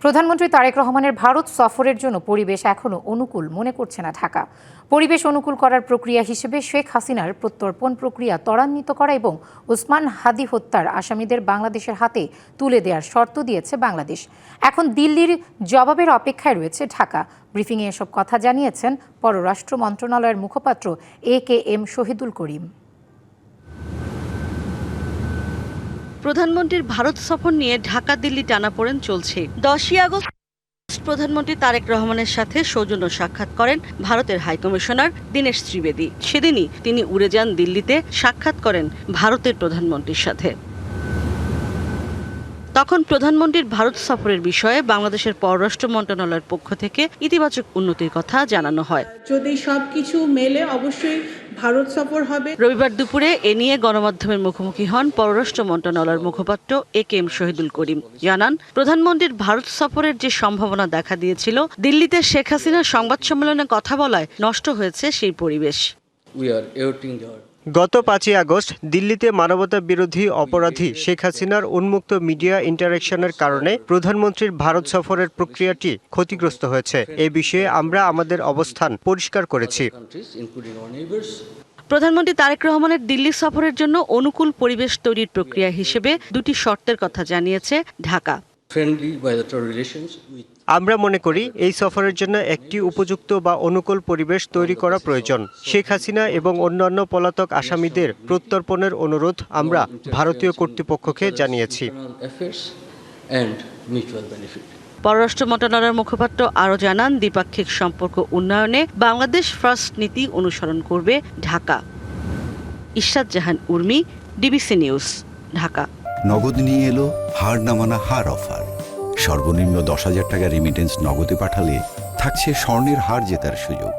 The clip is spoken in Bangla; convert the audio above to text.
প্রধানমন্ত্রী তারেক রহমানের ভারত সফরের জন্য পরিবেশ এখনো অনুকূল মনে করছে না ঢাকা। পরিবেশ অনুকূল করার প্রক্রিয়া হিসেবে শেখ হাসিনার প্রত্যর্পণ প্রক্রিয়া ত্বরান্বিত করা এবং ওসমান হাদি হত্যার আসামিদের বাংলাদেশের হাতে তুলে দেওয়ার শর্ত দিয়েছে বাংলাদেশ। এখন দিল্লির জবাবের অপেক্ষায় রয়েছে ঢাকা। ব্রিফিংয়ে এসব কথা জানিয়েছেন পররাষ্ট্র মন্ত্রণালয়ের মুখপাত্র AKM শহীদুল করিম। প্রধানমন্ত্রীর ভারত সফর নিয়ে ঢাকা দিল্লি টানাপোড়েন চলছে। 10ই আগস্ট প্রধানমন্ত্রী তারেক রহমানের সাথে সৌজন্য সাক্ষাৎ করেন ভারতের হাইকমিশনার দীনেশ ত্রিবেদী। সেদিনই তিনি উড়ে যান দিল্লিতে, সাক্ষাৎ করেন ভারতের প্রধানমন্ত্রীর সাথে। তখন প্রধানমন্ত্রীর ভারত সফরের বিষয়ে বাংলাদেশের পররাষ্ট্র মন্ত্রণালয়ের পক্ষ থেকে ইতিবাচক উন্নতির কথা জানানো হয়। যদি সবকিছু মেলে অবশ্যই ভারত সফর হবে। রবিবার দুপুরে এ নিয়ে গণমাধ্যমের মুখোমুখি হন পররাষ্ট্র মন্ত্রণালয়ের মুখপাত্র AKM শহীদুল করিম। জানান, প্রধানমন্ত্রীর ভারত সফরের যে সম্ভাবনা দেখা দিয়েছিল, দিল্লিতে শেখ হাসিনার সংবাদ সম্মেলনে কথা বলায় নষ্ট হয়েছে সেই পরিবেশ। গত 5ই আগস্ট দিল্লিতে মানবতা বিরোধী অপরাধী শেখ হাসিনার উন্মুক্ত মিডিয়া ইন্টারেকশনের কারণে প্রধানমন্ত্রীর ভারত সফরের প্রক্রিয়াটি ক্ষতিগ্রস্ত হয়েছে। এ বিষয়ে আমরা আমাদের অবস্থান পরিষ্কার করেছি। প্রধানমন্ত্রী তারেক রহমানের দিল্লি সফরের জন্য অনুকূল পরিবেশ তৈরির প্রক্রিয়া হিসেবে দুটি শর্তের কথা জানিয়েছে ঢাকা। আমরা মনে করি এই সফরের জন্য একটি উপযুক্ত বা অনুকূল পরিবেশ তৈরি করা প্রয়োজন। শেখ হাসিনা এবং অন্যান্য পলাতক আসামিদের প্রত্যর্পণের অনুরোধ আমরা ভারতীয় কর্তৃপক্ষকে জানিয়েছি। পররাষ্ট্র মন্ত্রণালয়ের মুখপাত্র আরও জানান, দ্বিপাক্ষিক সম্পর্ক উন্নয়নে বাংলাদেশ ফার্স্ট নীতি অনুসরণ করবে ঢাকা। ইশরাত জাহান উর্মি, DBC নিউজ, ঢাকা। নগদ নিয়ে এলো হার না মানা হার অফার। সর্বনিম্ন 10,000 টাকা রেমিটেন্স নগদে পাঠালে থাকছে স্বর্ণের হার জেতার সুযোগ।